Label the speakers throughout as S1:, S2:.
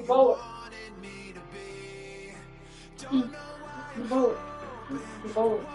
S1: Forward. Forward. Forward.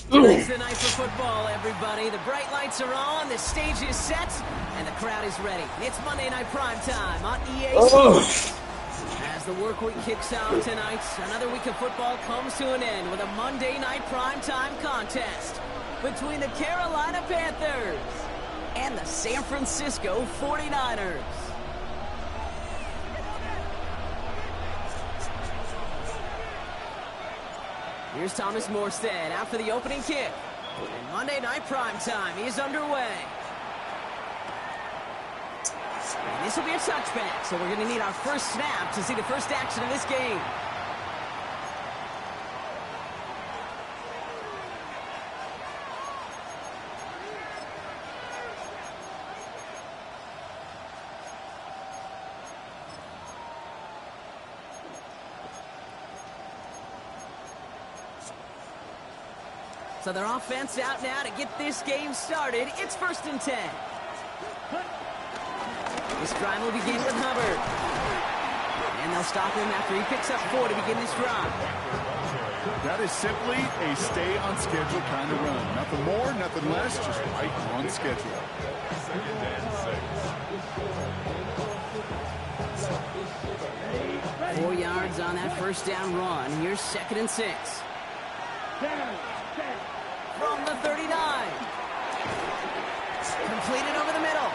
S2: Tonight's the night for football, everybody. The bright lights are on, the stage is set, and the crowd is ready. It's Monday Night Prime Time on EA Sports. As the work week kicks out tonight, another week of football comes to an end with a Monday Night Prime Time contest between the Carolina Panthers and the San Francisco 49ers. Here's Thomas Morstead out for the opening kick. And Monday Night Prime Time is underway. And this will be a touchback, so we're going to need our first snap to see the first action of this game. So their offense out now to get this game started. It's 1st and 10. This drive will begin with Hubbard. And they'll stop him after he picks up 4 to begin this drive.
S3: That is simply a stay on schedule kind of run. Nothing more, nothing less, just right on schedule.
S2: 4 yards on that first down run. Here's 2nd and 6. From the 39. Completed over the middle.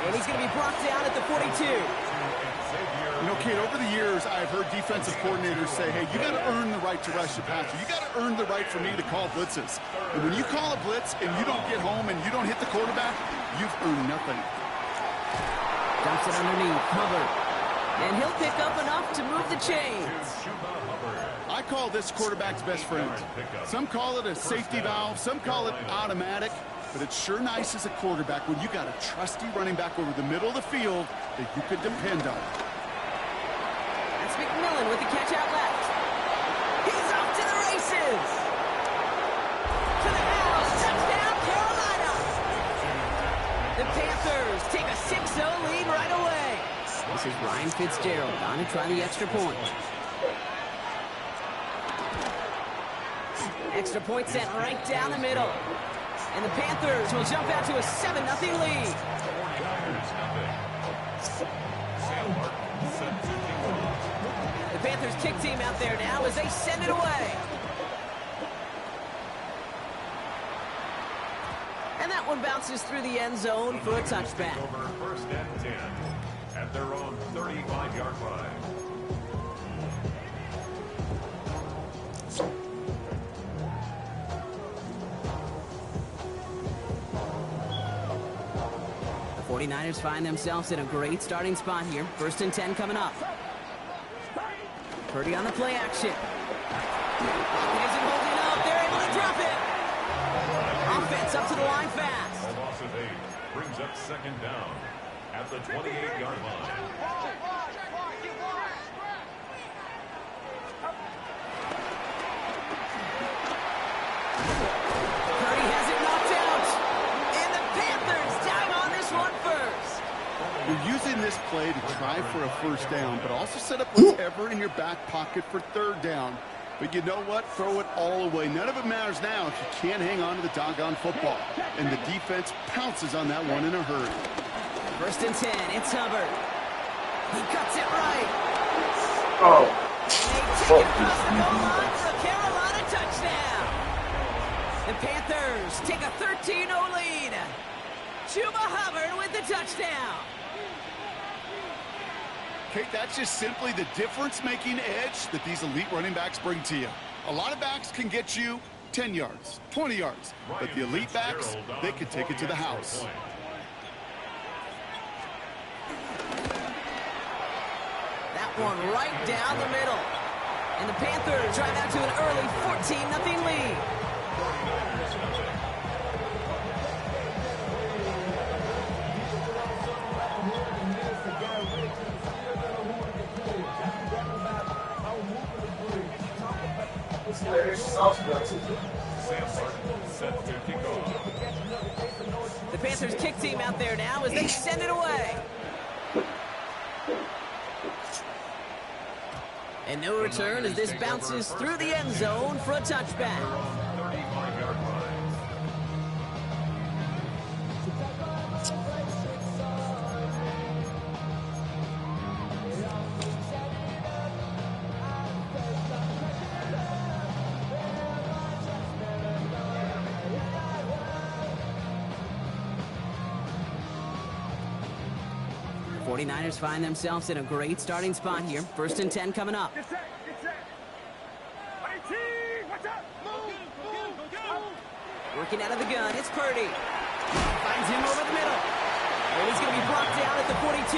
S2: And he's going to be brought down at the 42.
S3: You know, kid, over the years, I've heard defensive coordinators say, hey, you got to earn the right to rush the passer. You got to earn the right for me to call blitzes. And when you call a blitz and you don't get home and you don't hit the quarterback, you've earned nothing.
S2: Dumps it underneath. Hubbard. And he'll pick up enough to move the chains.
S3: I call this quarterback's best friend. Some call it a safety valve, some call it automatic, but it's sure nice as a quarterback when you got a trusty running back over the middle of the field that you could depend on.
S2: That's McMillan with the catch out left. He's off to the races. To the house. Touchdown, Carolina. The Panthers take a 6-0 lead right away. This is Ryan Fitzgerald on to try the extra point. Extra point sent right down the middle. And the Panthers will jump out to a 7-0 lead. The Panthers kick team out there now as they send it away. And that one bounces through the end zone for a touchback.
S4: Over 1st and 10 at their own 35-yard line.
S2: The 49ers find themselves in a great starting spot here. 1st and 10 coming up. Purdy on the play action. He isn't holding up. They're able to drop it. Offense up to the line fast.
S4: A loss of 8 brings up 2nd down at the 28-yard line.
S3: play to try for a first down, but also set up whatever in your back pocket for third down. But you know what? Throw it all away. None of it matters now if you can't hang on to the doggone football. And the defense pounces on that one in a hurry.
S2: 1st and 10. It's Hubbard. He cuts it right.
S1: Oh.
S2: And they take it across the goal line for a Carolina touchdown. The Panthers take a 13-0 lead. Chuba Hubbard with the touchdown.
S3: Kate, that's just simply the difference-making edge that these elite running backs bring to you. A lot of backs can get you 10 yards, 20 yards, but the elite backs, they can take it to the house.
S2: That one right down the middle. And the Panthers drive out to an early 14-0 lead. The Panthers kick team out there now as they send it away. And no return as this bounces through the end zone for a touchback.
S4: 35-yard line.
S2: 49ers find themselves in a great starting spot here. 1st and 10 coming up. Working out of the gun, it's Purdy. Finds him over the middle. And he's going to be brought down at the 42.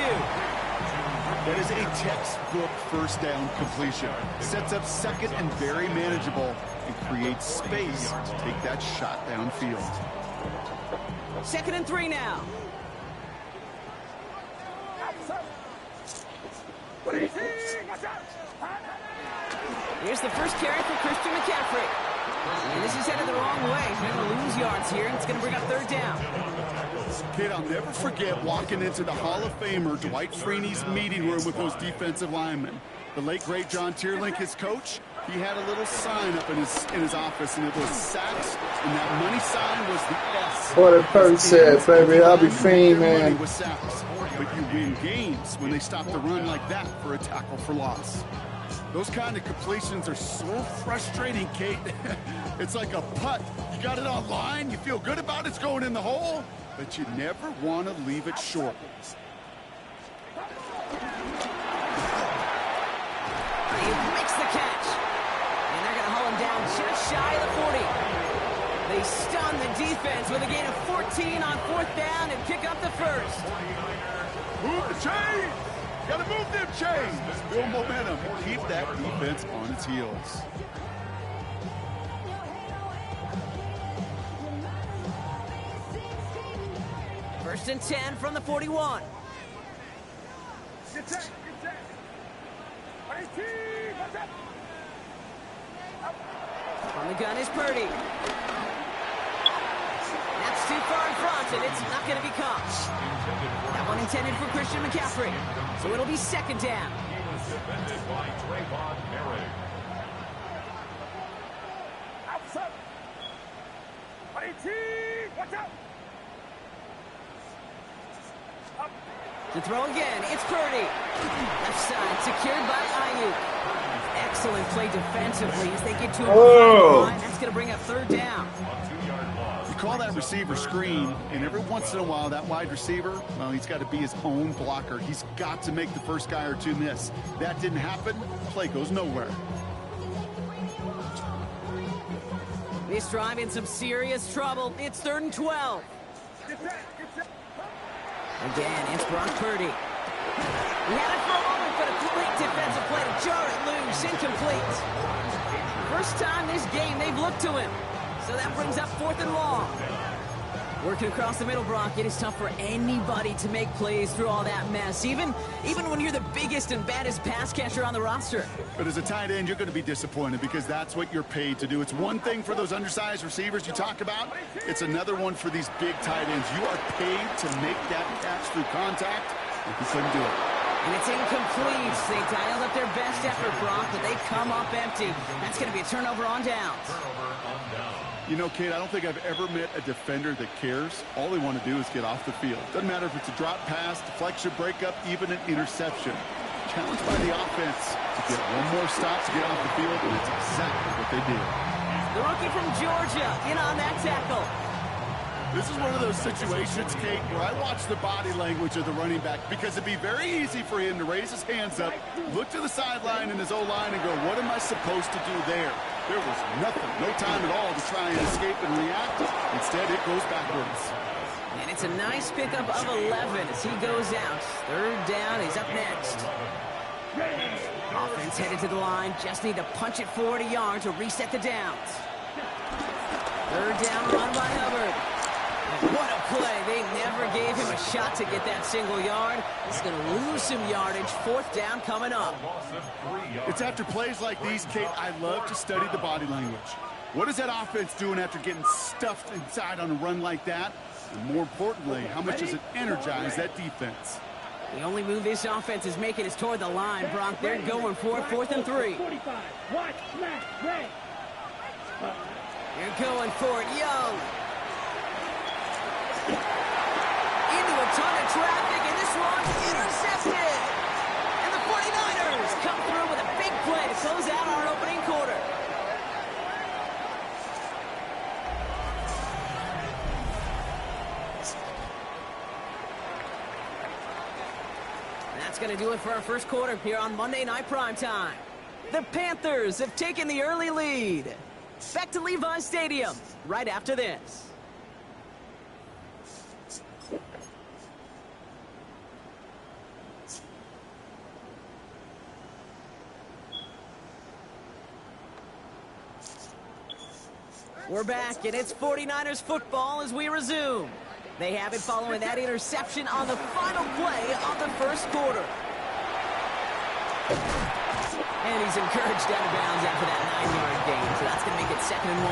S3: That is a textbook first down completion. Sets up second and very manageable and creates space to take that shot downfield.
S2: 2nd and 3 now. Here's the first carry for Christian McCaffrey. And this is headed the wrong way. He's going to lose yards here, and it's going to bring up 3rd down.
S3: Kid, I'll never forget walking into the Hall of Famer Dwight Freeney's meeting room with those defensive linemen. The late, great John Tierlink, his coach, he had a little sign up in his office, and it was sacks, and that money sign was the S.
S1: What a first said, baby. I'll be Freee, man.
S3: With sacks, but you win games when they stop the run like that for a tackle for loss. Those kind of completions are so frustrating, Kate. It's like a putt. You got it on line, you feel good about it's going in the hole, but you never want to leave it short.
S2: He makes the catch. And they're going to haul him down just shy of the 40. They stun the defense with a gain of 14 on 4th down and pick up the first.
S3: Move the chains! Gotta move them chains! Build momentum and keep that defense on its heels.
S2: First and 10 from the 41. From the gun is Purdy. That's too far in front, and it's not going to be caught. That one intended for Christian McCaffrey. So it'll be 2nd down.
S4: He was defended by Trayvon Merrick.
S2: To throw again, it's Purdy. Left side, secured by Ayuk. Excellent play defensively as they get to a line. That's going to bring up 3rd down.
S3: You call that receiver screen, and every once in a while, that wide receiver, well, he's got to be his own blocker. He's got to make the first guy or two miss. That didn't happen. Play goes nowhere.
S2: This drive in some serious trouble. It's 3rd and 12. Again, it's Brock Purdy. He had it for a moment, but a great defensive play to jar it loose. Incomplete. First time this game they've looked to him. So that brings up 4th and long. Working across the middle, Brock, it is tough for anybody to make plays through all that mess, even when you're the biggest and baddest pass catcher on the roster.
S3: But as a tight end, you're going to be disappointed because that's what you're paid to do. It's one thing for those undersized receivers you talk about. It's another one for these big tight ends. You are paid to make that catch through contact, and he couldn't do it.
S2: And it's incomplete. They dialed up their best effort, Brock, but they come up empty. That's going to be a turnover on downs.
S3: You know, Kate, I don't think I've ever met a defender that cares. All they want to do is get off the field. Doesn't matter if it's a drop pass, deflection, breakup, even an interception. Challenged by the offense to get one more stop to get off the field, and it's exactly what they did.
S2: The rookie from Georgia in on that tackle.
S3: This is one of those situations, Kate, where I watch the body language of the running back because it'd be very easy for him to raise his hands up, look to the sideline in his O-line and go, what am I supposed to do there? There was nothing, no time at all to try and escape and react. Instead, it goes backwards.
S2: And it's a nice pickup of 11 as he goes out. Third down, he's up next. Offense headed to the line, just need to punch it forward a yard to reset the downs. Third down run by Hubbard. What a play. They never gave him a shot to get that single yard. He's going to lose some yardage. Fourth down coming up.
S3: It's after plays like these, Kate, I love to study the body language. What is that offense doing after getting stuffed inside on a run like that? And more importantly, how much does it energize that defense?
S2: The only move this offense is making is toward the line, Brock. They're going for it, 4th and 3. You're going for it, Young. Into a ton of traffic, and this one intercepted. And the 49ers come through with a big play to close out our opening quarter. That's going to do it for our first quarter here on Monday Night Primetime. The Panthers have taken the early lead. Back to Levi's Stadium right after this. We're back, and it's 49ers football as we resume. They have it following that interception on the final play of the first quarter. And he's encouraged out of bounds after that 9-yard gain, so that's going to make it 2nd and 1.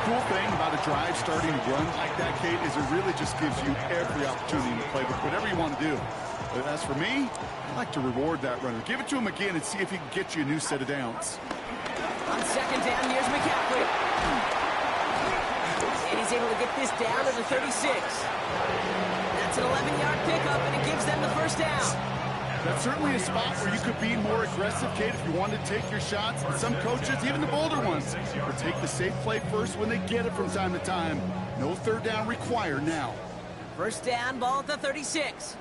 S3: Cool thing about a drive starting to run like that, Kate, is it really just gives you every opportunity to play with whatever you want to do. But as for me, I like to reward that runner. Give it to him again and see if he can get you a new set of downs.
S2: On 2nd down, here's McCaffrey. And he's able to get this down to the 36. That's an 11-yard pickup, and it gives them the first down.
S3: That's certainly a spot where you could be more aggressive, Kate, if you wanted to take your shots. And some coaches, even the bolder ones, will take the safe play first when they get it from time to time. No third down required now.
S2: First down, ball at the 36.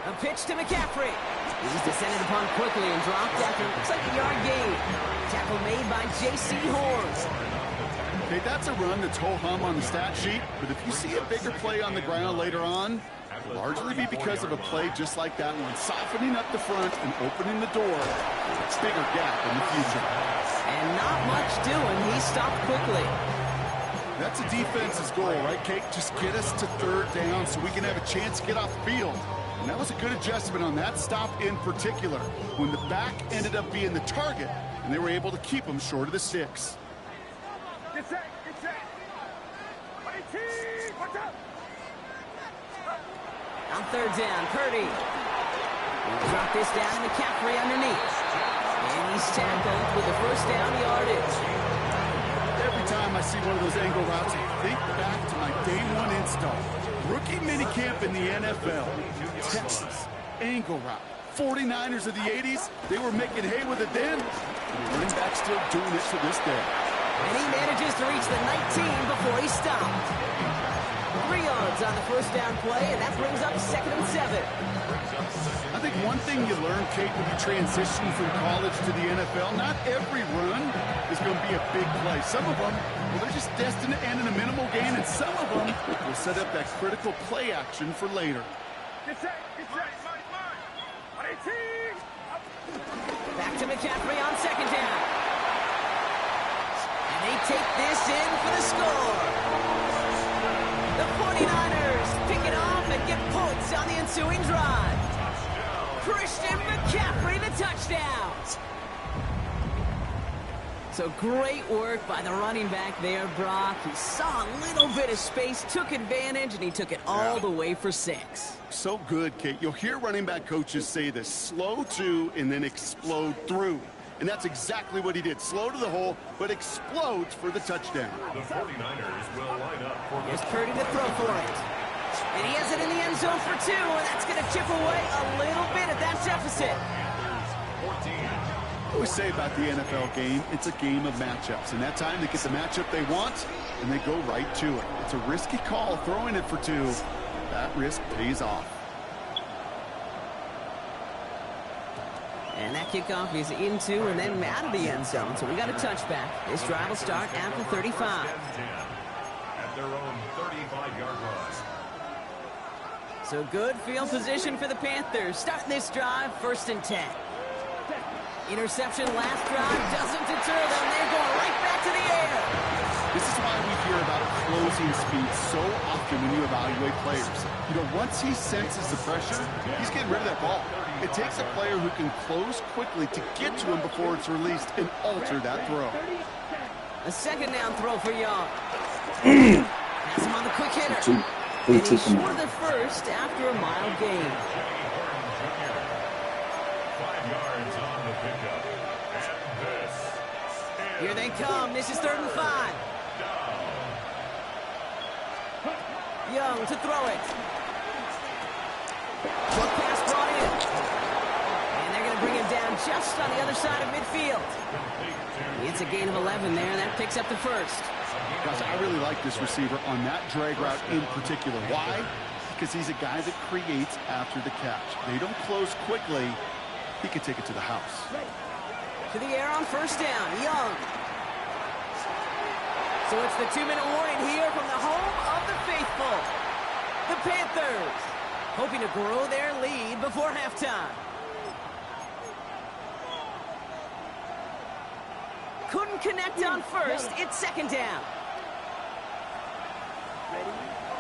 S2: A pitch to McCaffrey. He's descended upon quickly and dropped after looks like a yard gain. Tackle made by J.C. Horn.
S3: Okay, that's a run that's ho-hum on the stat sheet, but if you see a bigger play on the ground later on, it'll largely be because of a play just like that one, softening up the front and opening the door for a bigger gap in the future.
S2: And not much doing. He stopped quickly.
S3: That's a defense's goal, right, Kate? Just get us to third down so we can have a chance to get off the field. And that was a good adjustment on that stop in particular, when the back ended up being the target, and they were able to keep him short of the sticks.
S2: On 3rd down, Purdy. He'll drop this down to McCaffrey underneath. And he's tackled with the first down yardage.
S3: Every time I see one of those angle routes, I think back to my day one install. Rookie minicamp in the NFL. Texas, angle route. 49ers of the 80s, they were making hay with it then. And the running back still doing it to this day.
S2: And he manages to reach the 19 before he stopped. 3 yards on the first down play, and that brings up 2nd and 7.
S3: I think one thing you learn, Kate, when you transition from college to the NFL, not every run is going to be a big play. Some of them, well, they're just destined to end in a minimal gain, and some of them will set up that critical play action for later.
S2: Back to McCaffrey on 2nd down. And they take this in for the score. The 49ers pick it off and get points on the ensuing drive. Christian McCaffrey, the touchdown. So great work by the running back there, Brock. He saw a little bit of space, took advantage, and he took it all the way for 6.
S3: So good, Kate. You'll hear running back coaches say this: slow to and then explode through. And that's exactly what he did. Slow to the hole, but explodes for the touchdown.
S4: The 49ers will line up for
S2: Here's Purdy to throw for it. And he has it in the end zone for 2, and that's going to chip away a little bit at that deficit.
S4: 14.
S3: I always say about the NFL game, it's a game of matchups. And that time they get the matchup they want, and they go right to it. It's a risky call throwing it for 2. That risk pays off.
S2: And that kickoff is into and then out of the end zone. So we got a touchback. This drive will start at the 35.
S4: At their own 35-yard line.
S2: So good field position for the Panthers. Starting this drive, 1st and 10. Interception last drive doesn't deter them. They're going right back to the air.
S3: This is why we hear about closing speed so often when you evaluate players. You know, once he senses the pressure, he's getting rid of that ball. It takes a player who can close quickly to get to him before it's released and alter that throw.
S2: A 2nd down throw for Young. Pass him on the quick hitter. And he's short of the first after a mild gain.
S4: 5 yards on the pickup. And this is
S2: Here they come. This is 3rd and 5. Young to throw it. Short pass brought in. And they're going to bring him down just on the other side of midfield. It's a gain of 11 there, and that picks up the 1st.
S3: Gosh, I really like this receiver on that drag route in particular. Why? Because he's a guy that creates after the catch. They don't close quickly. He can take it to the house.
S2: To the air on 1st down. Young. So it's the 2-minute warning here from the home of the faithful. The Panthers hoping to grow their lead before halftime. Couldn't connect on 1st. It's 2nd down.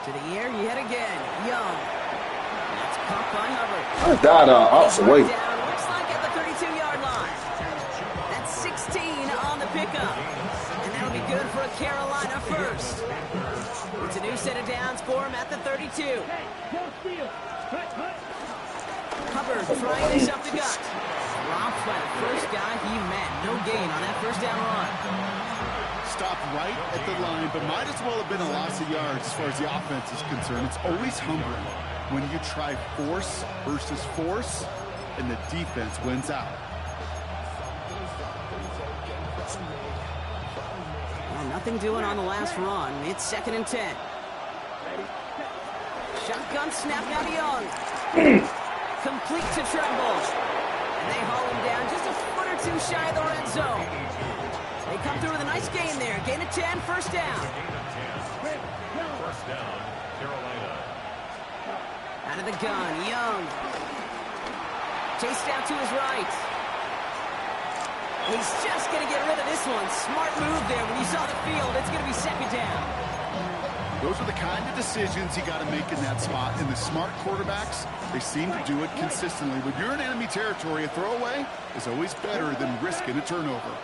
S2: To the air yet again. Young. That's caught by Hubbard.
S1: I died off the way.
S2: Down, looks like at the 32-yard line. That's 16 on the pickup. And that'll be good for a Carolina 1st. It's a new set of downs for him at the 32. Hubbard trying this up the gut. Dropped by the first guy he met. No gain on that 1st down run.
S3: Stopped right at the line, but might as well have been a loss of yards as far as the offense is concerned. It's always humbling when you try force versus force, and the defense wins out.
S2: Well, nothing doing on the last run. It's 2nd and 10. Shotgun snap now to Young. Complete to Tremble. And they haul him down just a foot or 2 shy of the red zone. They come through with a nice gain there. Gain of 10, 1st down.
S4: 1st down, Carolina.
S2: Out of the gun, Young. Chased out to his right. He's just going to get rid of this one. Smart move there. When you saw the field, it's going to be 2nd down.
S3: Those are the kind of decisions you got to make in that spot. And the smart quarterbacks, they seem to do it consistently. When you're in enemy territory, a throwaway is always better than risking a turnover.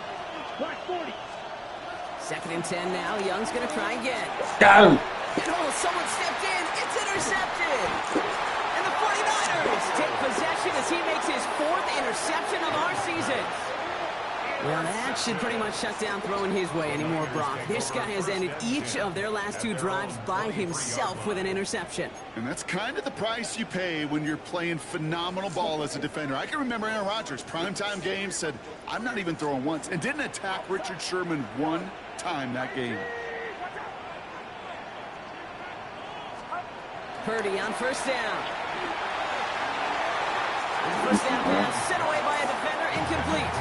S2: 2nd and 10 now. Young's going to try again.
S1: Got him.
S2: And someone stepped in. It's intercepted. And the 49ers take possession as he makes his 4th interception of our season. Well, that should pretty much shut down throwing his way anymore, Brock. This guy has ended each of their last 2 drives by himself with an interception.
S3: And that's kind of the price you pay when you're playing phenomenal ball as a defender. I can remember Aaron Rodgers, primetime game, said, I'm not even throwing once, and didn't attack Richard Sherman one time that game.
S2: Purdy on 1st down. The 1st down pass sent away by a defender, incomplete.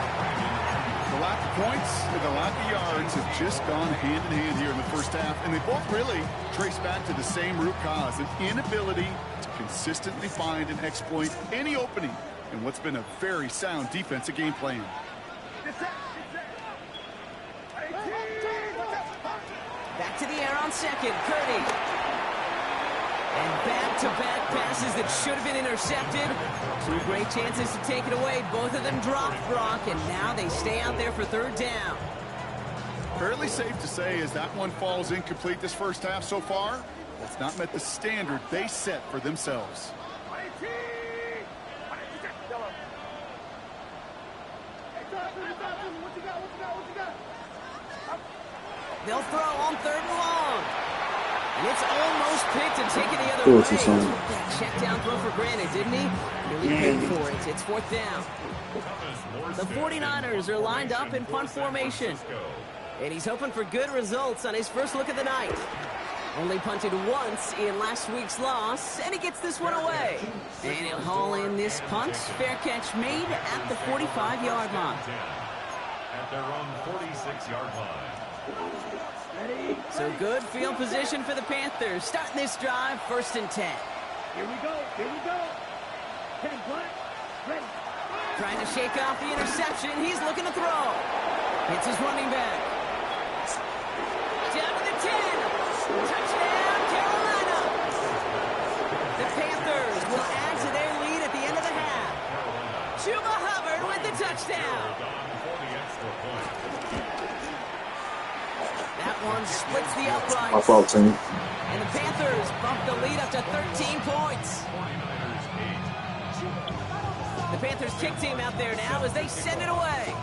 S3: The lack of points and the lack of yards have just gone hand in hand here in the 1st half, and they both really trace back to the same root cause, an inability to consistently find and exploit any opening in what's been a very sound defensive game plan.
S2: Back to the air on 2nd, Purdy. And back-to-back passes that should have been intercepted. 2 great chances to take it away. Both of them dropped, Brock, and now they stay out there for 3rd down.
S3: Fairly safe to say as that one falls incomplete this first half so far, that's not met the standard they set for themselves.
S2: They'll throw on 3rd and long. And it's almost picked and taken the other way. He took that check down throw for granted, didn't he? Really paid for it. It's 4th down. The 49ers are lined up in punt formation. And he's hoping for good results on his first look of the night. Only punted once in last week's loss, and he gets this one away. And he'll haul in this punt. Fair catch made at the 45-yard line.
S4: At their own 46-yard line.
S2: So good field position for the Panthers. Starting this drive, 1st and 10.
S5: Here we go. 10 black, ready.
S2: Trying to shake off the interception. He's looking to throw. Hits his running back. Down to the 10. Touchdown, Carolina. The Panthers will add to their lead at the end of the half. Chuba Hubbard with the touchdown. That one splits the uprights.
S1: My fault, team.
S2: And the Panthers bump the lead up to 13 points. The Panthers kick team out there now as they send it away.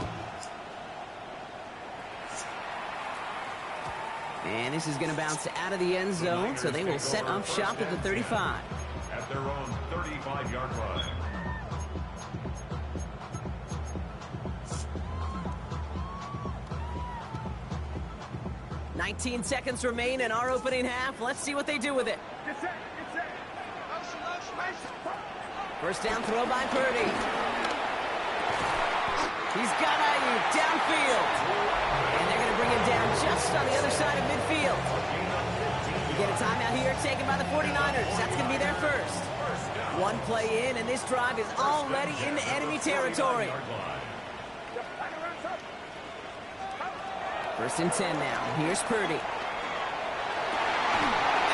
S2: And this is going to bounce out of the end zone, so they will set up shop at the 35.
S4: At their own 35-yard line.
S2: 19 seconds remain in our opening half. Let's see what they do with it. First down throw by Purdy. He's got Ayuk downfield. And they're going to bring him down just on the other side of midfield. We get a timeout here taken by the 49ers. That's going to be their first. One play in, and this drive is already into enemy territory. 1st and 10 now. Here's Purdy. And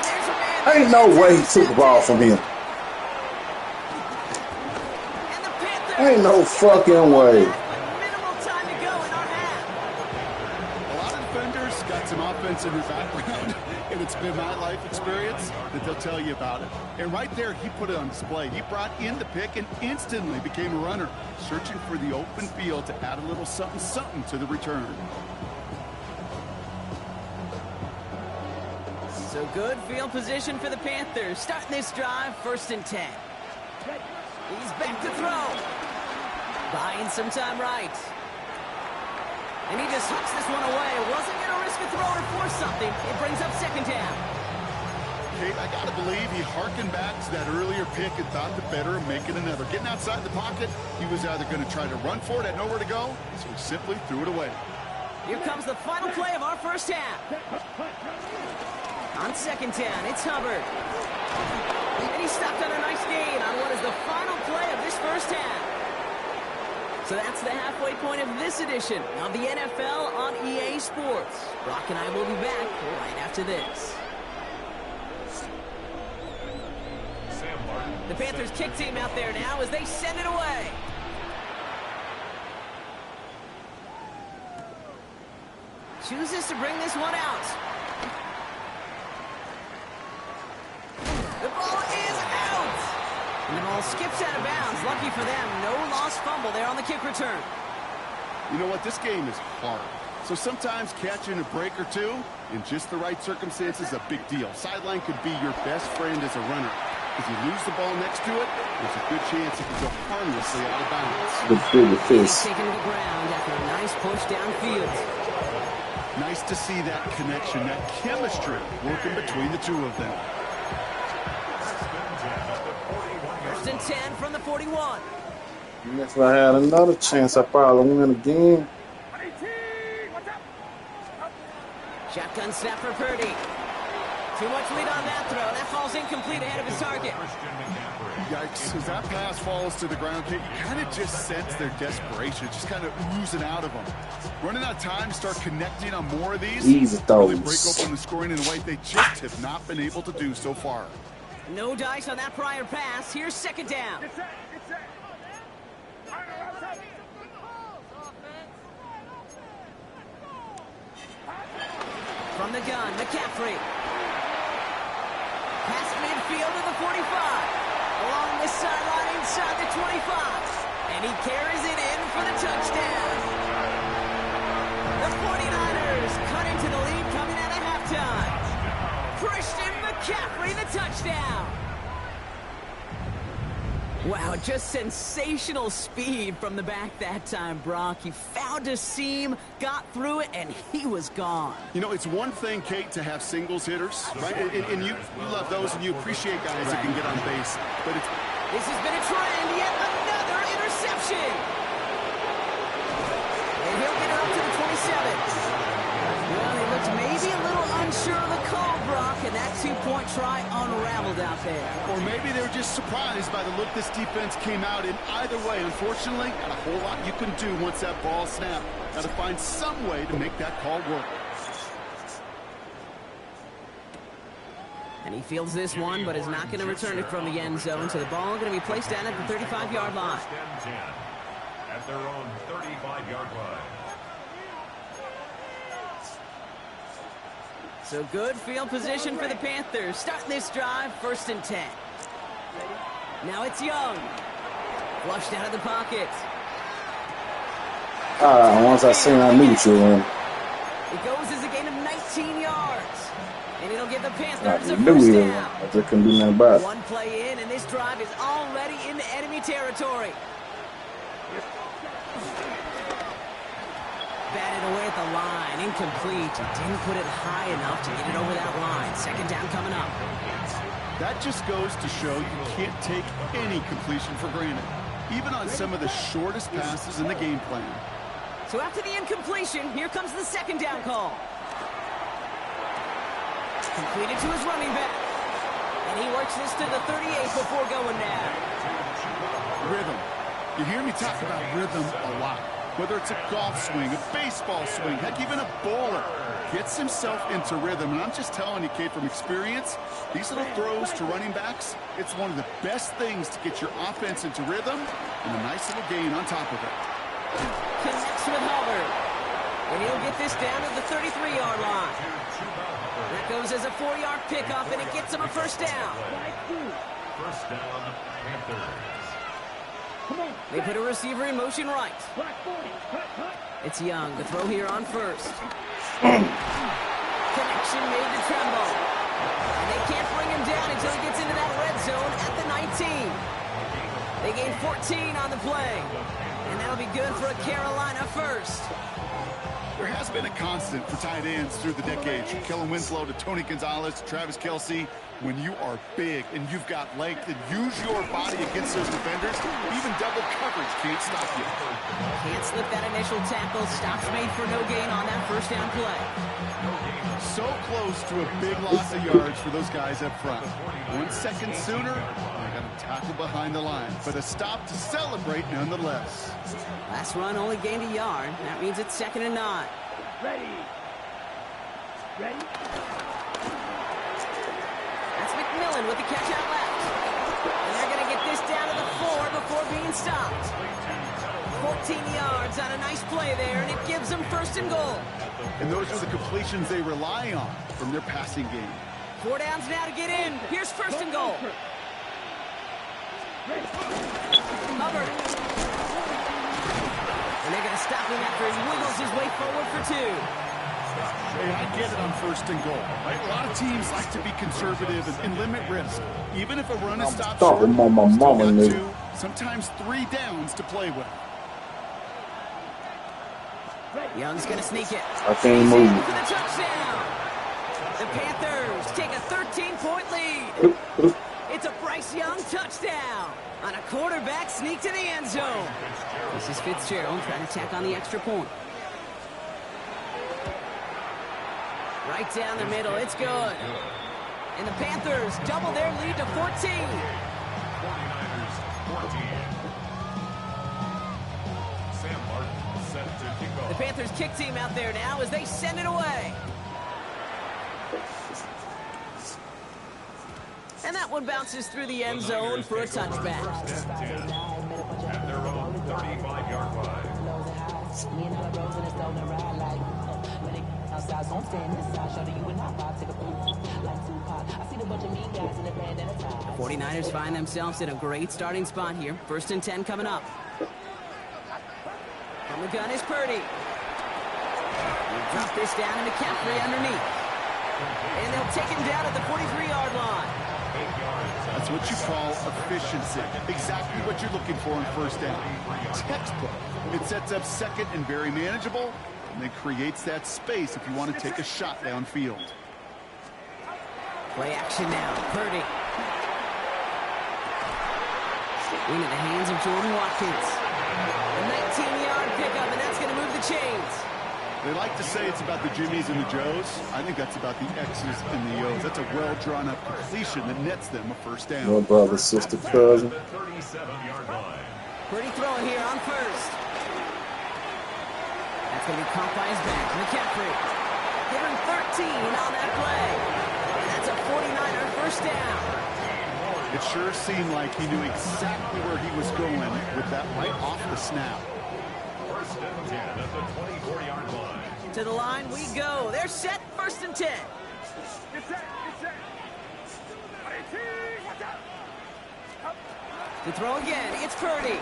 S2: there's a man.
S1: Ain't no way he took the ball from him.
S2: And the Panthers
S1: Ain't no fucking way.
S2: minimal time to go in our half.
S3: A lot of defenders got some offense in their background, and it's been my life experience that they'll tell you about it. And right there, he put it on display. He brought in the pick and instantly became a runner, searching for the open field to add a little something to the return.
S2: So good field position for the Panthers. Starting this drive, 1st and 10. He's back to throw. Buying some time right. And he just hooks this one away. Wasn't going to risk a throw or force something. It brings up 2nd down.
S3: Kate, I got to believe he harkened back to that earlier pick and thought the better of making another. Getting outside the pocket, he was either going to try to run for it, had nowhere to go, so he simply threw it away.
S2: Here comes the final play of our first half. On 2nd down, it's Hubbard. And he stopped on a nice gain on what is the final play of this first half. So that's the halfway point of this edition of the NFL on EA Sports. Brock and I will be back right after this. The Panthers kick team out there now as they send it away. Chooses to bring this one out. The ball is out! And the ball skips out of bounds. Lucky for them, no lost fumble there on the kick return.
S3: You know what? This game is hard. So sometimes catching a break or two in just the right circumstances is a big deal. Sideline could be your best friend as a runner. If you lose the ball next to it, there's a good chance it could go harmlessly out of bounds.
S2: He's taken to the ground after a nice push downfield.
S3: Nice to see that connection, that chemistry working between the two of them.
S2: 1st and 10 from the 41.
S1: If I had another chance, I probably win again.
S2: Shotgun snap for Purdy. Too much lead on that throw. That falls incomplete ahead of his target.
S3: Yikes. As that pass falls to the ground, you kind of just sense their desperation, just kind of oozing out of them. Running out of time to start connecting on more of these.
S1: Easy throws.
S3: Really break open the scoring in a way they just have not been able to do so far.
S2: No dice on that prior pass. Here's 2nd down. From the gun, McCaffrey. Past midfield to the 45. Along this sideline inside the 25. And he carries it in for the touchdown. The 49ers cut into the lead coming out of halftime. Christian McCaffrey, the touchdown. Wow, just sensational speed from the back that time, Brock. He found a seam, got through it, and he was gone.
S3: You know, it's one thing, Kate, to have singles hitters, right? And you love those, and you appreciate guys that can get on base. But it's...
S2: This has been a trend, yet another interception. And he'll get her up to the 27. Well, he looks maybe a little unsure of the call, Brock, and that two-point try unraveled out there.
S3: Or maybe they were just surprised by the look this defense came out in. Either way, unfortunately, not a whole lot you can do once that ball snapped. Got to find some way to make that call work.
S2: And he fields this one, but is not going to return it from the end zone. So the ball going to be placed down at the 35-yard line.
S4: At their own 35-yard line.
S2: So good field position for the Panthers. Starting this drive, 1st and 10. Now it's Young. Flushed out of the pocket.
S1: Once I seen, I knew you were in.
S2: It goes as a gain of 19 yards. And it'll give the Panthers a
S1: I knew
S2: first
S1: he was.
S2: down.
S1: I just couldn't do nothing about it.
S2: One play in, and this drive is already into enemy territory. Batted away at the line, incomplete. Didn't put it high enough to get it over that line. 2nd down coming up.
S3: That just goes to show you can't take any completion for granted, even on some of the shortest passes in the game plan.
S2: So after the incompletion, here comes the 2nd down call. Completed to his running back. And he works this to the 38 before going down.
S3: Rhythm. You hear me talk about rhythm a lot. Whether it's a golf swing, a baseball swing, heck, even a bowler gets himself into rhythm. And I'm just telling you, Kate, from experience, these little throws to running backs, it's one of the best things to get your offense into rhythm and a nice little gain on top of it.
S2: Connects with Hubbard. And he'll get this down to the 33-yard line. That goes as a 4-yard pickup, and it gets him a 1st down.
S4: First down, Panthers.
S2: They put a receiver in motion right. It's Young. The throw here on 1st. Connection made to Tremble. And they can't bring him down until he gets into that red zone at the 19. They gain 14 on the play. And that'll be good for a Carolina 1st.
S3: There has been a constant for tight ends through the decades. From Kellen Winslow to Tony Gonzalez to Travis Kelce. When you are big and you've got length and use your body against those defenders, even double coverage can't stop you.
S2: Can't slip that initial tackle. Stops made for no gain on that 1st down play.
S3: So close to a big loss of yards for those guys up front. 1 second sooner, they got a tackle behind the line. But a stop to celebrate nonetheless.
S2: Last run only gained a yard. That means it's 2nd and 9.
S5: Ready.
S2: That's McMillan with the catch out left. And they're going to get this down to the 4 before being stopped. 14 yards on a nice play there, and it gives them 1st and goal.
S3: And those are the completions they rely on from their passing game.
S2: 4 downs now to get in. Here's 1st and goal. Hubbard. And they're going to stop him after he wiggles his way forward for 2.
S3: Hey, I get it on 1st and goal. Right? A lot of teams like to be conservative and limit risk. Even if a run is stopped short, still got 2, sometimes 3 downs to play with.
S2: Young's going to sneak it.
S1: I can't move.
S2: For the touchdown. The Panthers take a 13-point lead. It's a Bryce Young touchdown on a quarterback sneak to the end zone. This is Fitzgerald trying to tack on the extra point. Right down the middle, it's good. And the Panthers double their lead to 14.
S4: 49ers 14. Sam Martin set to kick off.
S2: The Panthers kick team out there now as they send it away. And that one bounces through the end zone for a touchback.
S4: At their own 35-yard line.
S2: The 49ers find themselves in a great starting spot here. 1st and 10 coming up. From the gun is Purdy. Drop this down to McCaffrey underneath. And they'll take him down at the 43-yard line.
S3: That's what you call efficiency. Exactly what you're looking for in 1st down. Textbook. It sets up 2nd and very manageable, and it creates that space if you want to take a shot downfield.
S2: Play action now. Purdy. Into the hands of Jordan Watkins. A 19-yard pickup, and that's going to move the chains.
S3: They like to say it's about the Jimmies and the Joes. I think that's about the X's and the O's. That's a well-drawn-up completion that nets them a 1st down.
S1: No brother, sister, cousin.
S2: Purdy throwing here on 1st. That's going to be caught by his back. McCaffrey. Give him 13 on that play. And that's a 49er 1st down.
S3: It sure seemed like he knew exactly where he was going with that right off the snap.
S4: 1st and 10 at the 24-yard line.
S2: To the line we go. They're set. 1st and 10.
S5: Get set. Get set. 18. Watch out.
S2: To throw again. It's Purdy.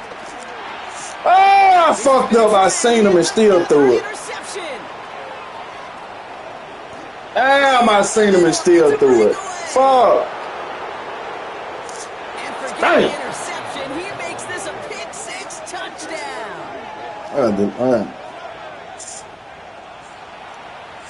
S1: Ah, I fucked up. I seen him and still threw it.
S2: Interception.
S1: Damn, I seen him and still threw it. Fuck.
S2: And forget
S1: Damn.
S2: the interception. He makes this a pick-6 touchdown.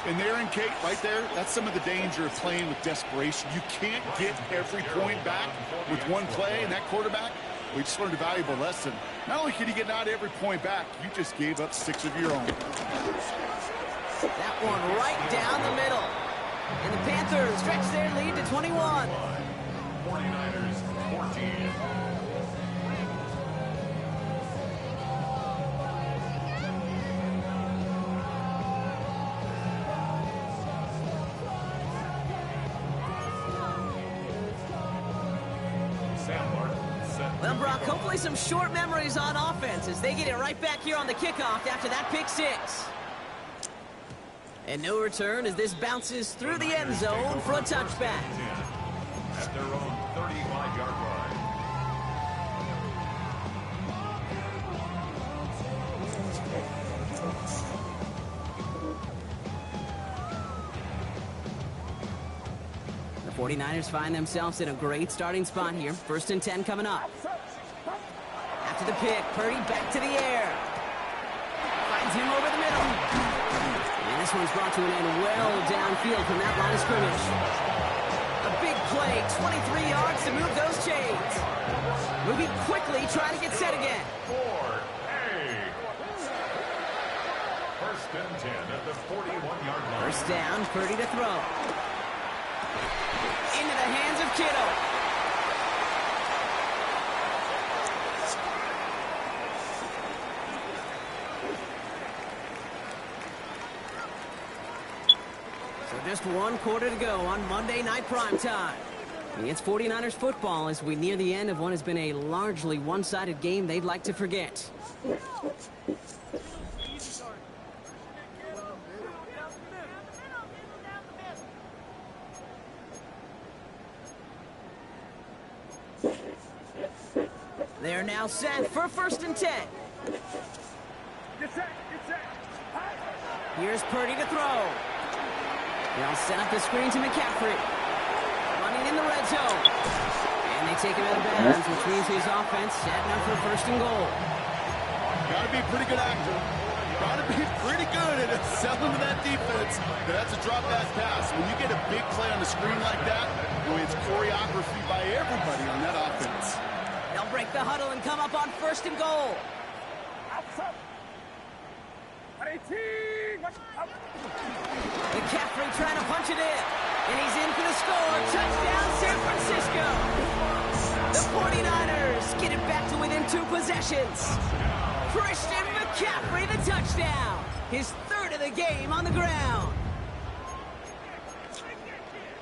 S3: And there and Kate, right there, that's some of the danger of playing with desperation. You can't get every point back with one play, and that quarterback, we just learned a valuable lesson. Not only can you get not every point back, you just gave up 6 of your own.
S2: That one right down the middle. And the Panthers stretch their lead to 21.
S4: 49ers 14.
S2: Well, Brock, hopefully some short memories on offense as they get it right back here on the kickoff after that pick-6. And no return as this bounces through the end zone for a touchback.
S4: At their own 35-yard line.
S2: The 49ers find themselves in a great starting spot here. 1st and 10 coming up. After the pick, Purdy back to the air. Finds him over the middle. And this one's brought to an end well downfield from that line of scrimmage. A big play, 23 yards to move those chains. Moving quickly, trying to get set again.
S4: 4A. 1st and 10 at the 41-yard line.
S2: 1st down, Purdy to throw. Into the hands of Kittle. So just 1 quarter to go on Monday Night Primetime. It's 49ers football as we near the end of what has been a largely one-sided game they'd like to forget. They're now set for 1st and 10.
S5: Get set. Get set.
S2: Here's Purdy to throw. They'll set up the screen to McCaffrey. Running in the red zone. And they take him out of bounds, which means his offense setting up for 1st and goal.
S3: Got to be a pretty good actor. Got to be pretty good at selling to that defense. That's a drop-back pass. When you get a big play on the screen like that, it's choreography by everybody on that offense.
S2: They'll break the huddle and come up on 1st and goal.
S5: Outside. 18. Watch out.
S2: McCaffrey trying to punch it in. And he's in for the score. Touchdown, San Francisco. The 49ers get it back to within 2 possessions. Christian McCaffrey, the touchdown. His 3rd of the game on the ground.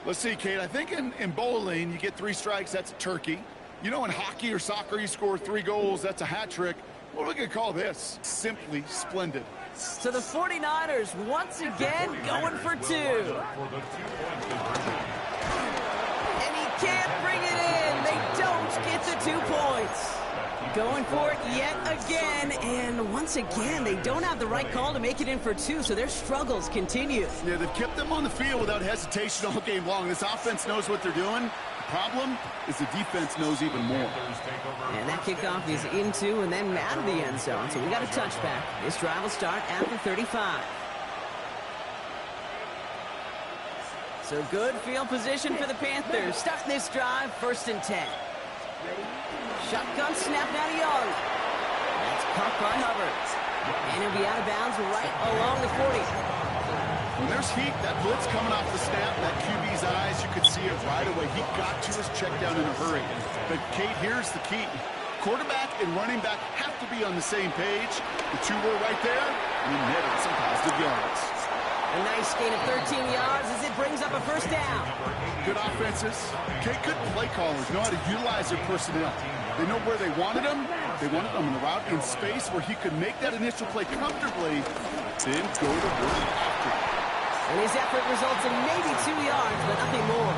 S3: Let's see, Kate. I think in bowling, you get 3 strikes, that's a turkey. You know, in hockey or soccer, you score 3 goals, that's a hat trick. What are we going to call this? Simply splendid.
S2: So the 49ers once again going for 2. And he can't bring it in. They don't get the 2 points. Going for it yet again, and once again, they don't have the right call to make it in for 2, so their struggles continue.
S3: Yeah, they've kept them on the field without hesitation all game long. This offense knows what they're doing. The problem is the defense knows even more.
S2: And that kickoff is into and then out of the end zone, so we got a touchback. This drive will start at the 35. So good field position for the Panthers. Starting this drive, 1st and 10. Shotgun snap now to Young. That's caught by Hubbard. And he'll be out of bounds right along the 40.
S3: When there's heat, that blitz coming off the snap, that QB's eyes, you could see it right away. He got to his check down in a hurry. But, Kate, here's the key. Quarterback and running back have to be on the same page. The 2 were right there, and he netted some positive yards.
S2: A nice gain of 13 yards as it brings up a 1st down.
S3: Good offenses. Okay, good play callers know how to utilize their personnel. They know where they wanted him. They wanted him in the route in space where he could make that initial play comfortably, then go to work after.
S2: And his effort results in maybe 2 yards, but nothing more.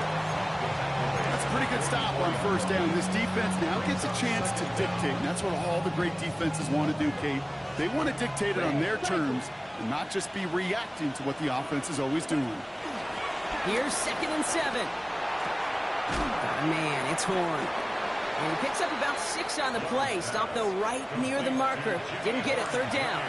S3: That's a pretty good stop on 1st down. This defense now gets a chance to dictate. And that's what all the great defenses want to do, Kate. They want to dictate it on their terms and not just be reacting to what the offense is always doing.
S2: Here's 2nd and 7. Oh, man, it's Horn. And he picks up about 6 on the play. Stopped, though, right near the marker. Didn't get it. 3rd down.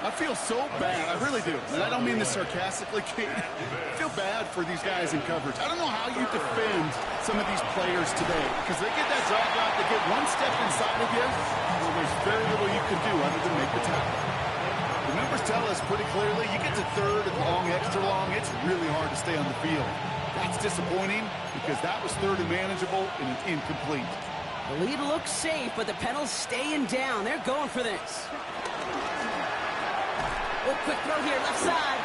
S3: I feel so bad. I really do. And I don't mean this sarcastically, Kate. I feel bad for these guys in coverage. I don't know how you defend some of these players today. Because they get that drop out, they get one step inside of you, well, there's very little you can do other than make the tackle. The numbers tell us pretty clearly, you get to 3rd and long, extra long, it's really hard to stay on the field. That's disappointing because that was 3rd and manageable and an incomplete.
S2: The lead looks safe, but the Penals staying down. They're going for this. Oh, quick throw here, left side.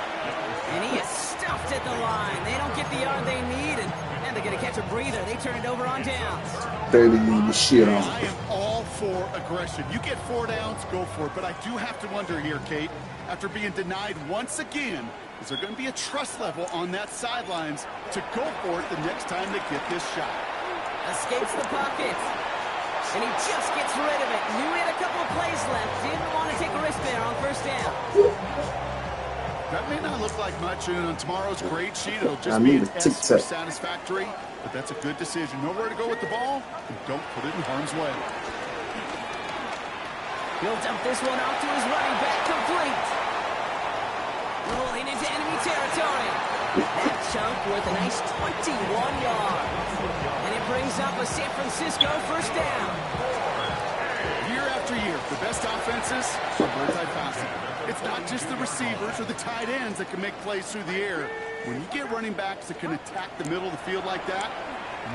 S2: And he is stuffed at the line. They don't get the yard they need, and they're going to catch a breather. They turn it over on downs.
S1: They leave the shit on.
S3: I am all for aggression. You get 4 downs, go for it. But I do have to wonder here, Kate, after being denied once again, is there going to be a trust level on that sidelines to go for it the next time they get this shot?
S2: Escapes the pocket. And he just gets rid of it. Knew he had a couple of plays left. Didn't want to take a risk there on 1st down.
S3: That may not look like much, and on tomorrow's grade sheet, it'll just be an S for satisfactory. But that's a good decision. Nowhere to go with the ball, and don't put it in harm's way.
S2: He'll dump this one off to his running back, complete. Rolling into enemy territory. That chunk worth a nice 21 yards. And it brings up a San Francisco 1st down.
S3: Year after year, the best offenses are multifaceted. It's not just the receivers or the tight ends that can make plays through the air. When you get running backs that can attack the middle of the field like that,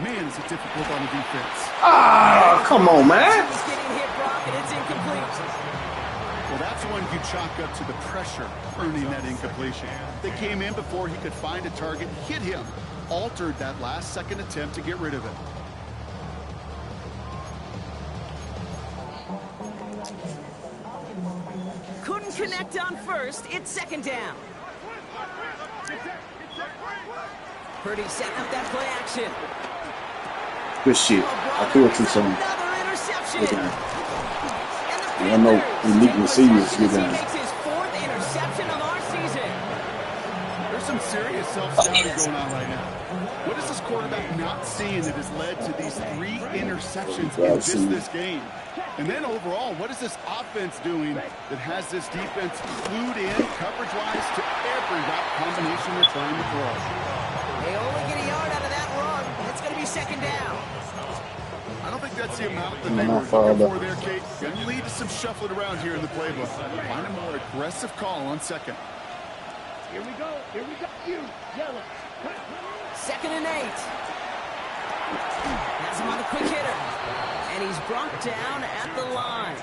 S3: man, is it difficult on the defense.
S1: Ah, come on, man.
S2: He's getting hit, Brock, and it's incomplete.
S3: Well, that's one you chalk up to the pressure earning that incompletion. They came in before he could find a target, hit him, altered that last-second attempt to get rid of it.
S2: Couldn't connect on 1st. It's 2nd down. Purdy setting up that play action.
S1: Good shit. I threw it to some.
S2: Another interception.
S1: I know elite receivers get down.
S2: Makes his 4th interception of our season.
S3: There's some serious self-scouting going on right now. What is this quarterback not seeing that has led to these 3 interceptions in just this game? And then overall, what is this offense doing that has this defense glued in coverage-wise to every route combination they're trying to throw?
S2: They only get a yard out of that run. It's going to be 2nd down.
S3: I don't think that's the amount that they were looking for there, Kate. Going to lead to some shuffling around here in the playbook. Find a more aggressive call on 2nd.
S5: Here we go. Here we go. You, yellow.
S2: 2nd and 8. Has him on the quick hitter. And he's brought down at the line.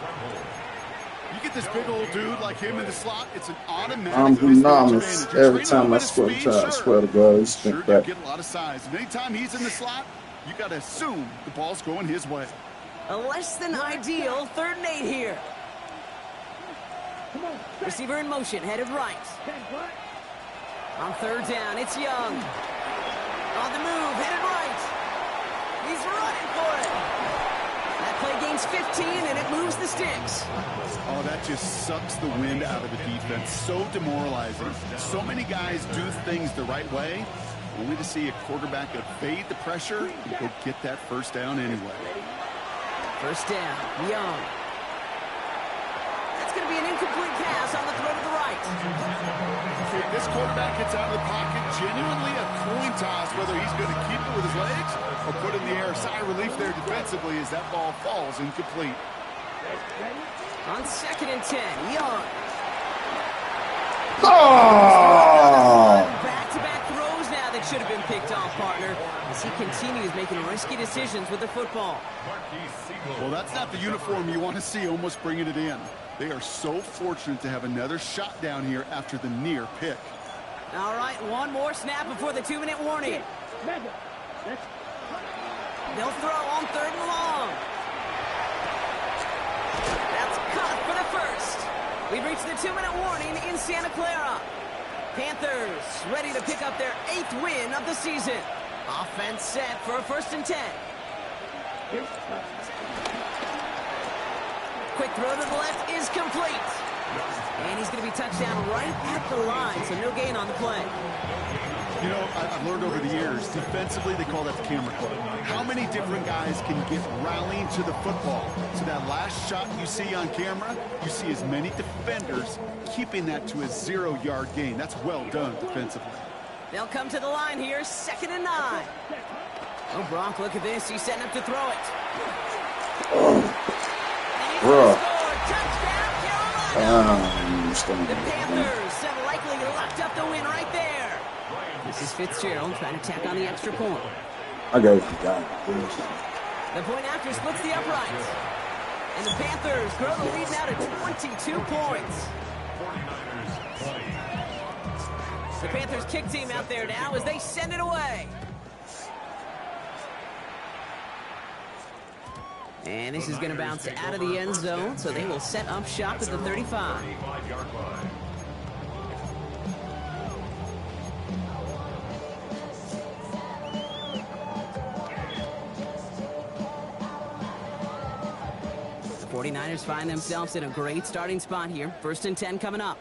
S3: You get this big old dude like him in the slot, it's an automatic
S1: I'm enormous every time I swear to God. He's
S3: sure do get a lot of size. And anytime he's in the slot, you got to assume the ball's going his way.
S2: A less than ideal 3rd and 8 here. Receiver in motion, headed right. On 3rd down, it's Young. On the move, headed right. He's running for it. That play gains 15, and it moves the sticks.
S3: Oh, that just sucks the wind out of the defense. So demoralizing. So many guys do things the right way, only to see a quarterback evade the pressure and go get that 1st down anyway.
S2: 1st down, Young. That's going to be an incomplete pass on the throw to the right.
S3: If this quarterback gets out of the pocket, genuinely a coin toss whether he's going to keep it with his legs or put it in the air. Sigh of relief there defensively as that ball falls incomplete.
S2: On 2nd and 10, Young.
S1: Oh!
S2: Back-to-back throws now that should have been picked off, partner, as he continues making risky decisions with the football.
S3: Well, that's not the uniform you want to see almost bringing it in. They are so fortunate to have another shot down here after the near pick.
S2: All right, one more snap before the 2-minute warning. They'll throw on 3rd and long. That's caught for the 1st. We've reached the 2-minute warning in Santa Clara. Panthers ready to pick up their 8th win of the season. Offense set for a 1st and 10. Quick throw to the left is complete. And he's going to be touchdown right at the line, so no gain on the play.
S3: You know, I've learned over the years, defensively, they call that the camera club. How many different guys can get rallying to the football? So that last shot you see on camera, you see as many defenders keeping that to a 0-yard gain. That's well done defensively.
S2: They'll come to the line here, 2nd and 9. Oh, Bronk, look at this. He's setting up to throw it.
S1: Bruh.
S2: Touchdown, Carolina! The
S1: The
S2: Panthers have likely locked up the win right there. This is Fitzgerald trying to tack on the extra point.
S1: I go for God.
S2: The point after splits the uprights. And the Panthers grow the lead now to 22 points. The Panthers kick team out there now as they send it away. And this is going to bounce out of the end zone, so they will set up shop at the 35. The 49ers find themselves in a great starting spot here. 1st and 10 coming up.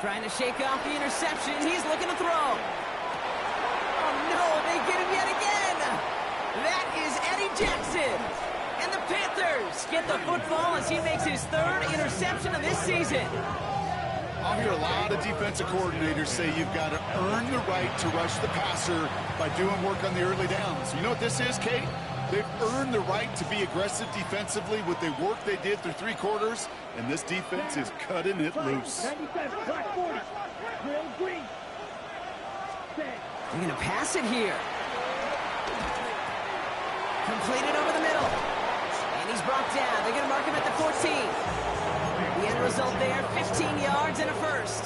S2: Trying to shake off the interception. He's looking to throw. Oh, no, they get him yet again. That is Eddie Jackson. And the Panthers get the football as he makes his 3rd interception of this season.
S3: I'll hear a lot of defensive coordinators say you've got to earn the right to rush the passer by doing work on the early downs. You know what this is, Kate? They've earned the right to be aggressive defensively with the work they did through 3 quarters, and this defense is cutting it loose.
S2: They're going to pass it here. Completed over the middle. And he's brought down. They're going to mark him at the 14. The end result there, 15 yards and a 1st.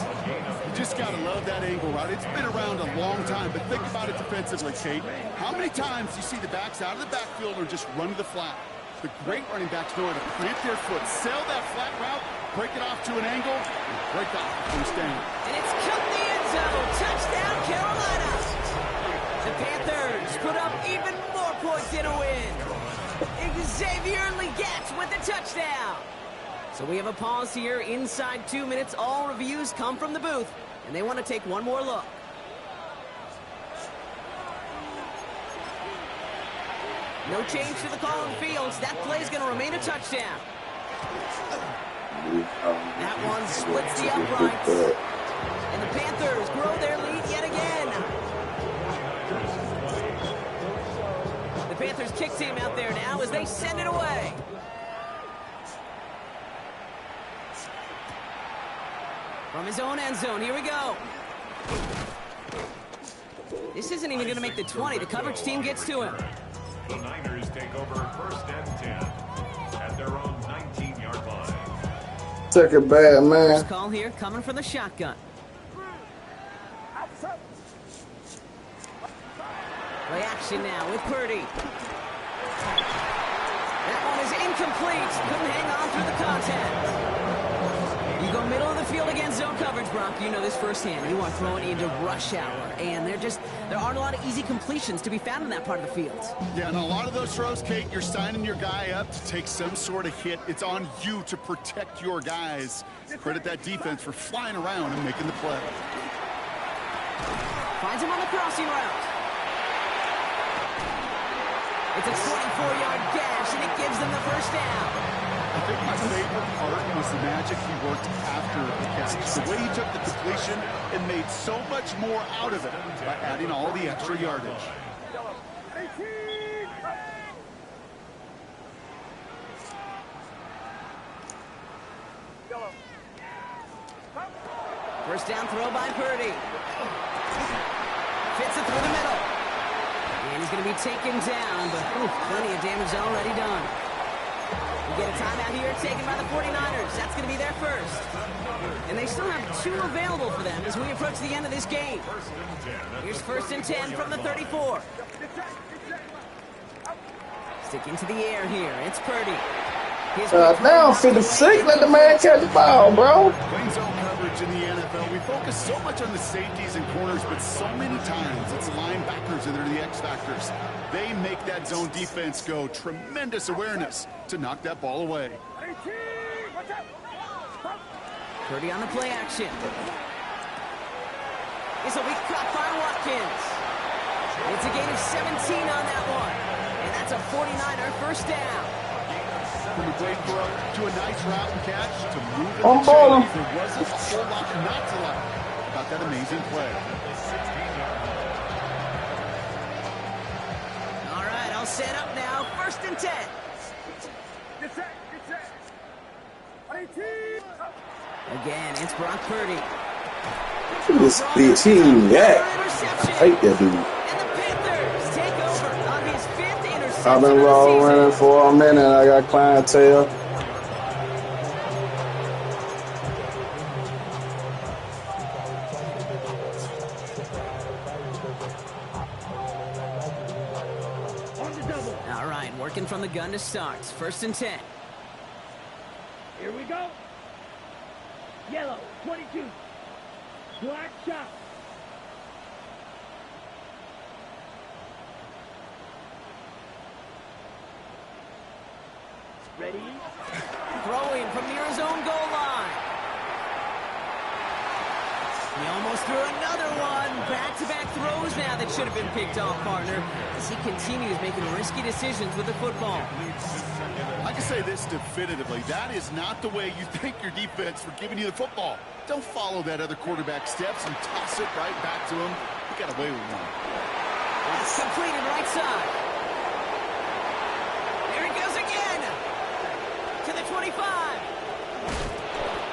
S3: You just got to love that angle route. It's been around a long time, but think about it defensively, Kate. How many times do you see the backs out of the backfield or just run to the flat? The great running backs know how to plant their foot, sail that flat route, break it off to an angle, and break off the 1st down.
S2: And it's cut the end zone. Touchdown, Carolina. The Panthers put up even more points in a win. Xavier Legette with the touchdown. So we have a pause here inside 2 minutes. All reviews come from the booth, and they want to take one more look. No change to the call on the fields. That play is going to remain a touchdown. That one splits the uprights. And the Panthers grow their lead yet again. The Panthers kick team out there now as they send it away. From his own end zone, here we go. This isn't even going to make the 20. The coverage team gets to him.
S4: The Niners take over 1st and 10 at their own 19-yard line.
S1: Took it bad, man.
S2: First call here coming from the shotgun. Play action now with Purdy. That one is incomplete. Couldn't hang on through the contact. You go middle of the field against zone coverage, Brock. You know this firsthand. You are throwing into rush hour, and there aren't a lot of easy completions to be found in that part of the field.
S3: Yeah, and a lot of those throws, Kate, you're signing your guy up to take some sort of hit. It's on you to protect your guys. Credit that defense for flying around and making the play.
S2: Finds him on the crossing route. It's a 24-yard gash, and it gives them the first down.
S3: I think my favorite part was the magic he worked after the catch. The way he took the completion and made so much more out of it by adding all the extra yardage.
S2: First down throw by Purdy. Fits it through the middle. And he's going to be taken down, but plenty of damage already done. We get a timeout here taken by the 49ers. That's going to be their first. And they still have 2 available for them as we approach the end of this game. Here's 1st and 10 from the 34. Sticking to the air here. It's Purdy.
S1: Now 56, let the man catch the ball, bro.
S3: Playing zone coverage in the NFL, we focus so much on the safeties and corners, but so many times it's linebackers that are the X factors. They make that zone defense go. Tremendous awareness to knock that ball away.
S2: Purdy on the play action. This will be caught by Watkins. It's a gain of 17 on that one. And that's a 49er first down.
S3: From a great throw to a nice route and catch to move it.
S1: I'm balling.
S3: There wasn't a whole lot not to like about that amazing play.
S2: All right, I'll set up now. 1st and 10. Again, it's Brock Purdy.
S1: This bitch, he ain't that.
S2: Interception.
S1: I hate that dude.
S2: And the Panthers take over on his 5th interception
S1: I've been
S2: of the season.
S1: running for a minute. I got clientele.
S2: All right, working from the gun to start. 1st and 10.
S5: Here we go. Yellow, 22. Black shot. Ready?
S2: Throwing from near his own goal line. He almost threw another one. Back-to-back throws now that should have been picked off, partner, as he continues making risky decisions with the football.
S3: I can say this definitively. That is not the way you thank your defense for giving you the football. Don't follow that other quarterback steps and toss it right back to him. You got away with one.
S2: That's completed right side. There he goes again. To the 25.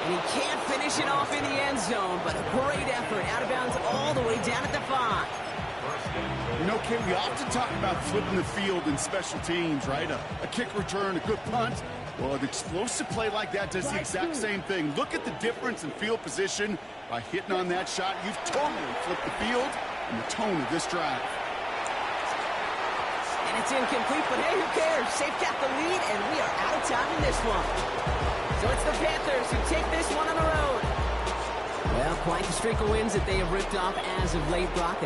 S2: And he can't finish it off in the end zone, but a great effort. Out of bounds all the way down at the 5.
S3: You know, Kim, we often talk about flipping the field in special teams, right? A kick return, a good punt. Well, an explosive play like that does the exact same thing. Look at the difference in field position by hitting on that shot. You've totally flipped the field and the tone of this drive.
S2: And it's incomplete, but hey, who cares? They've got the lead, and we are out of time in this one. So it's the Panthers who take this one on the road. Well, quite the streak of wins that they have ripped off as of late, Brock.